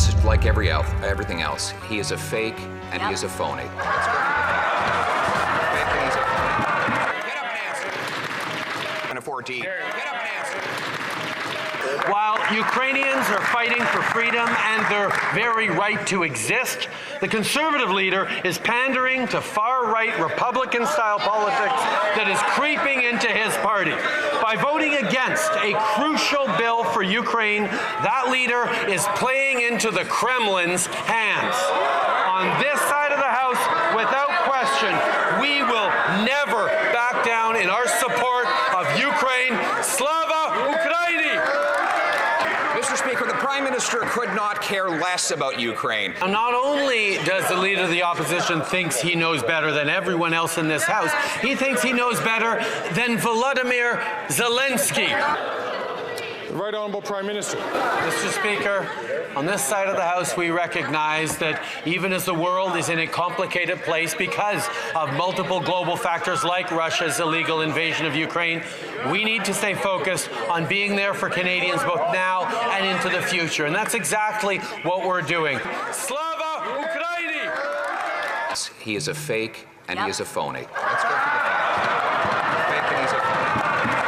just like everything else. He is a fake and he is a phony. Get up and answer. Can afford to eat. Get up and answer. While Ukrainians are fighting for freedom and their very right to exist, the Conservative leader is pandering to far-right Republican-style politics that is creeping into his party. By voting against a crucial bill for Ukraine, that leader is playing into the Kremlin's hands. On this side of the House, without question, we will never back down in our support of Ukraine. Slava Ukraini! Mr. Speaker, the Prime Minister could not care less about Ukraine. And not only does the Leader of the Opposition thinks he knows better than everyone else in this House, he thinks he knows better than Volodymyr Zelensky. The Right Honourable Prime Minister. Mr. Speaker, on this side of the House, we recognize that even as the world is in a complicated place because of multiple global factors like Russia's illegal invasion of Ukraine, we need to stay focused on being there for Canadians both now and into the future. And that's exactly what we're doing. Slava Ukraini! He is a fake and he is a phony. Let's go for the fact. Fake and he's a phony.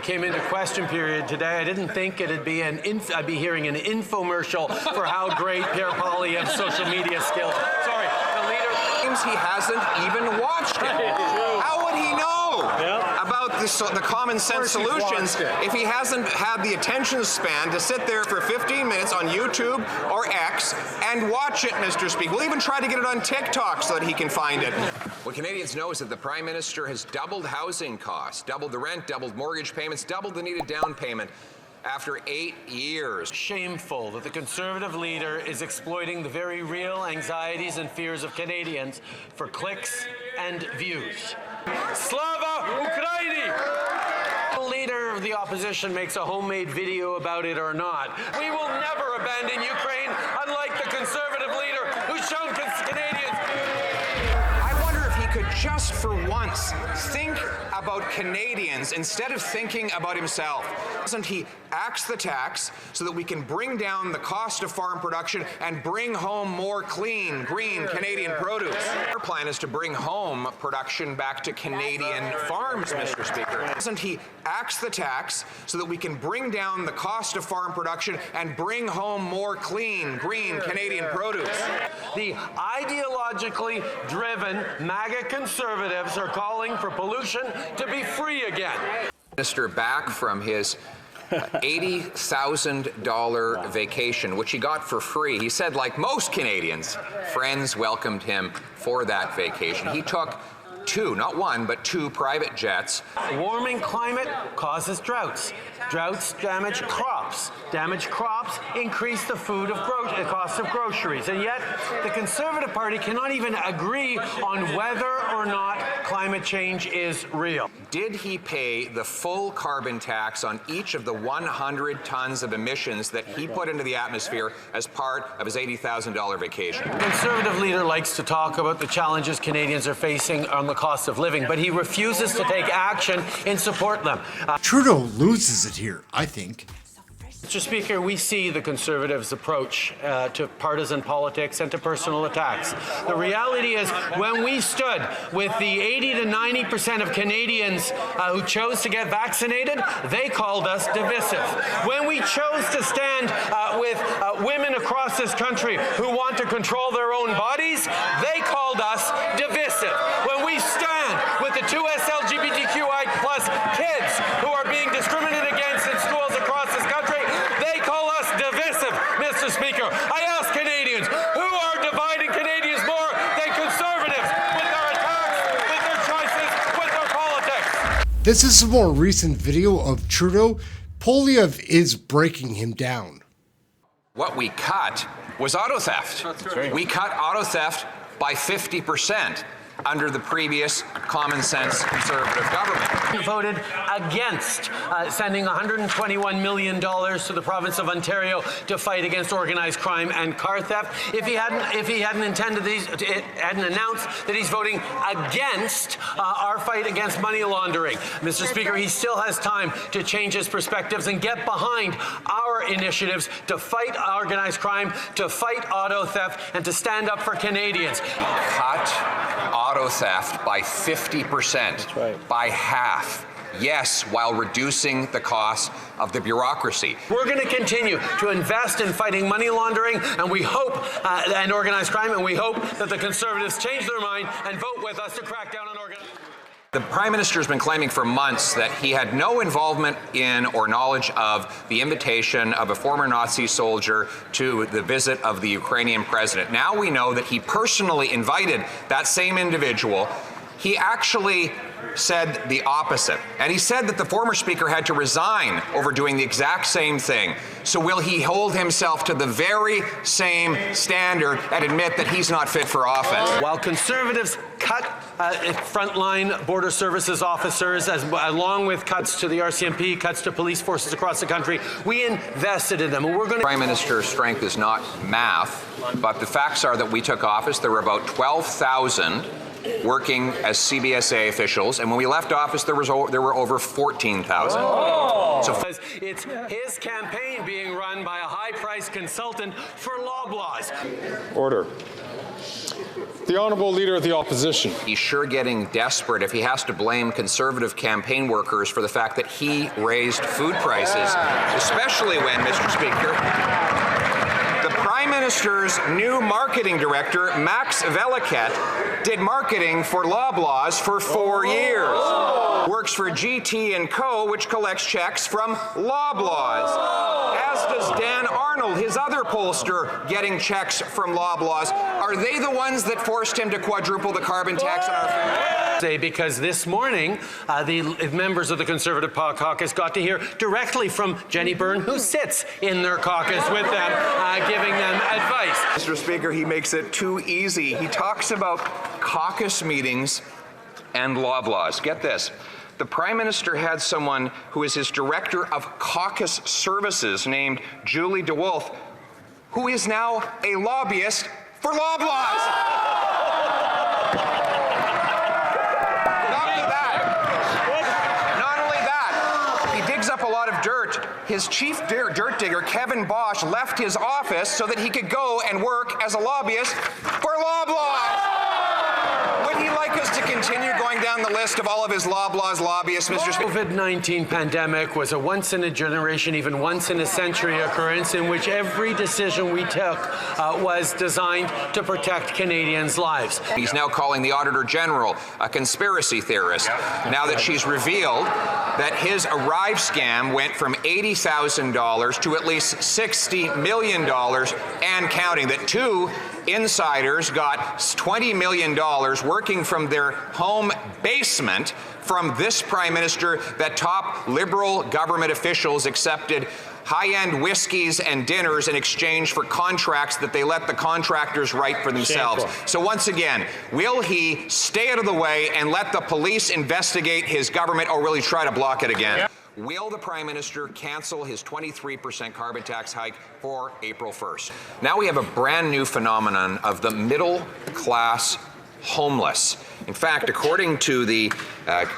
Came into question period today. I didn't think I'd be hearing an infomercial for how great Pierre Poilievre's social media skills. Sorry, the leader claims he hasn't even watched it. How would he know about the common sense solutions if he hasn't had the attention span to sit there for 15 minutes on YouTube or X and watch it, Mr. Speaker? We'll even try to get it on TikTok so that he can find it. What Canadians know is that the Prime Minister has doubled housing costs, doubled the rent, doubled mortgage payments, doubled the needed down payment after 8 years. Shameful that the Conservative leader is exploiting the very real anxieties and fears of Canadians for clicks and views. Slava Ukraini! The Leader of the Opposition makes a homemade video about it or not. We will never abandon Ukraine, unlike the Conservative leader who's shown Canadians. Could just for once think about Canadians instead of thinking about himself. Doesn't he axe the tax so that we can bring down the cost of farm production and bring home more clean, green Canadian produce? Our plan is to bring home production back to Canadian farms, Mr. Speaker. Doesn't he axe the tax so that we can bring down the cost of farm production and bring home more clean, green Canadian produce? The ideologically driven MAGA Conservatives are calling for pollution to be free again. Minister back from his $80,000 vacation, which he got for free. He said, like most Canadians, friends welcomed him for that vacation. He took two, not one, but two private jets. Warming climate causes droughts. Droughts damage crops. Damaged crops increase the cost of groceries. And yet, the Conservative Party cannot even agree on whether or not climate change is real. Did he pay the full carbon tax on each of the 100 tons of emissions that he put into the atmosphere as part of his $80,000 vacation? The Conservative leader likes to talk about the challenges Canadians are facing on the cost of living, but he refuses to take action in support of them. Trudeau loses it here, I think. Mr. Speaker, we see the Conservatives' approach to partisan politics and to personal attacks. The reality is, when we stood with the 80 to 90% of Canadians who chose to get vaccinated, they called us divisive. When we chose to stand with women across this country who want to control their own bodies, they called us divisive. When we stand with the 2 LGBTQI+ kids who are being discriminated against in schools across this country, they call us divisive, Mr. Speaker. I ask Canadians, who are dividing Canadians more than Conservatives with their attacks, with their choices, with their politics? This is a more recent video of Trudeau. Poilievre is breaking him down. What we cut was auto theft. We cut auto theft by 50% under the previous common sense Conservative government. Voted against sending $121 million to the province of Ontario to fight against organized crime and car theft. If he hadn't announced that he's voting against our fight against money laundering. Mr. Speaker, he still has time to change his perspectives and get behind our initiatives to fight organized crime, to fight auto theft, and to stand up for Canadians. Cut auto theft by 50%. That's right. By half. Yes, while reducing the cost of the bureaucracy. We're going to continue to invest in fighting money laundering, and we hope, and organized crime, and we hope that the Conservatives change their mind and vote with us to crack down on organized crime. The Prime Minister has been claiming for months that he had no involvement in or knowledge of the invitation of a former Nazi soldier to the visit of the Ukrainian president. Now we know that he personally invited that same individual. He actually said the opposite. And he said that the former speaker had to resign over doing the exact same thing. So will he hold himself to the very same standard and admit that he's not fit for office? While Conservatives cut frontline border services officers, along with cuts to the RCMP, cuts to police forces across the country, we invested in them. And we're going to... Prime Minister's strength is not math, but the facts are that we took office, there were about 12,000 working as CBSA officials, and when we left office, there were over 14,000. Oh. So it's his campaign being run by a high-priced consultant for Loblaws. Order. The Honourable Leader of the Opposition. He's sure getting desperate if he has to blame Conservative campaign workers for the fact that he raised food prices, especially when, Mr. Speaker, the Prime Minister's new marketing director, Max Veliket, did marketing for Loblaws for 4 years. Works for GT & Co., which collects checks from Loblaws. As does Dan Arnold, his other pollster, getting checks from Loblaws. Are they the ones that forced him to quadruple the carbon tax on our food? Because this morning, the members of the Conservative caucus got to hear directly from Jenny Byrne, who sits in their caucus with them, giving them advice. Mr. Speaker, he makes it too easy. He talks about caucus meetings and Loblaws. Get this. The Prime Minister had someone who is his director of caucus services named Julie DeWolf, who is now a lobbyist for Loblaws. Up a lot of dirt. His chief dirt digger, Kevin Bosch, left his office so that he could go and work as a lobbyist for Loblaws. Would he like us to continue going down the list of all of his Loblaws lobbyists, Mr. Speaker? The COVID-19 pandemic was a once-in-a-generation, even once-in-a-century occurrence in which every decision we took was designed to protect Canadians' lives. He's now calling the Auditor General a conspiracy theorist, now that she's revealed that his Arrive scam went from $80,000 to at least $60 million and counting, that two insiders got $20 million working from their home basement from this Prime Minister, that top Liberal government officials accepted high-end whiskeys and dinners in exchange for contracts that they let the contractors write for themselves. Shameful. So once again, will he stay out of the way and let the police investigate his government, or will he try to block it again? Yeah. Will the Prime Minister cancel his 23% carbon tax hike for April 1st? Now we have a brand new phenomenon of the middle-class homeless. In fact, according to the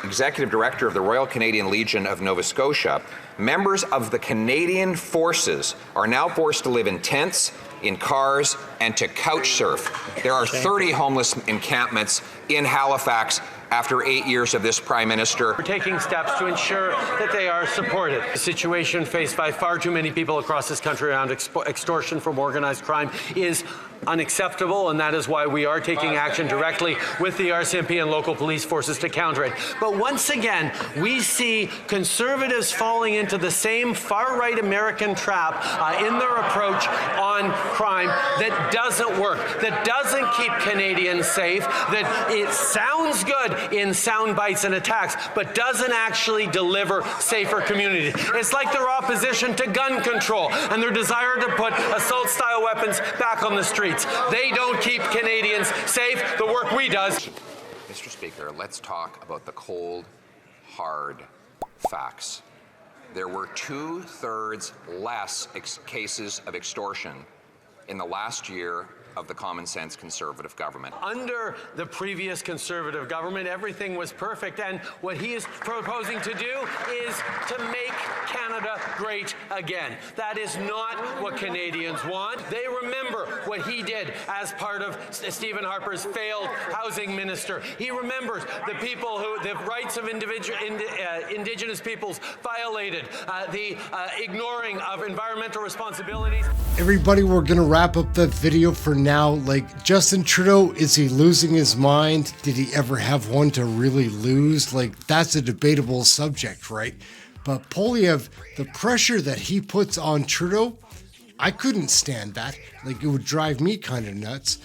Executive Director of the Royal Canadian Legion of Nova Scotia, members of the Canadian Forces are now forced to live in tents, in cars, and to couch surf. There are 30 homeless encampments in Halifax after 8 years of this Prime Minister. We're taking steps to ensure that they are supported. The situation faced by far too many people across this country around extortion from organized crime is unacceptable, and that is why we are taking action directly with the RCMP and local police forces to counter it. But once again, we see Conservatives falling into the same far-right American trap in their approach on crime that doesn't work, that doesn't keep Canadians safe, that it sounds good in sound bites and attacks, but doesn't actually deliver safer communities. It's like their opposition to gun control and their desire to put assault-style weapons back on the streets. They don't keep Canadians safe. The work we does. Mr. Speaker, let's talk about the cold, hard facts. There were 2/3 less cases of extortion in the last year of the common sense Conservative government. Under the previous Conservative government, everything was perfect, and what he is proposing to do is to make Canada great again. That is not what Canadians want. They remember what he did as part of Stephen Harper's failed housing minister. He remembers the people who, the rights of Indigenous peoples violated, the ignoring of environmental responsibilities. Everybody, we're gonna wrap up the video for now. Like, Justin Trudeau, is he losing his mind? Did he ever have one to really lose? Like, that's a debatable subject, right? But Poilievere, the pressure that he puts on Trudeau, I couldn't stand that. Like, it would drive me kind of nuts.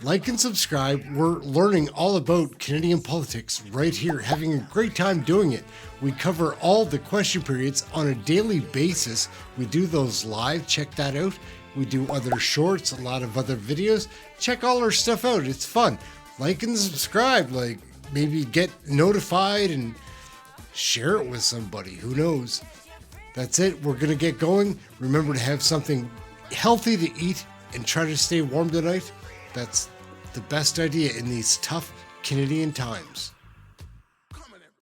Like and subscribe. We're learning all about Canadian politics right here, having a great time doing it. We cover all the question periods on a daily basis. We do those live. Check that out. We do other shorts, a lot of other videos. Check all our stuff out. It's fun. Like and subscribe. Like, maybe get notified and share it with somebody. Who knows? That's it. We're going to get going. Remember to have something healthy to eat and try to stay warm tonight. That's the best idea in these tough Canadian times.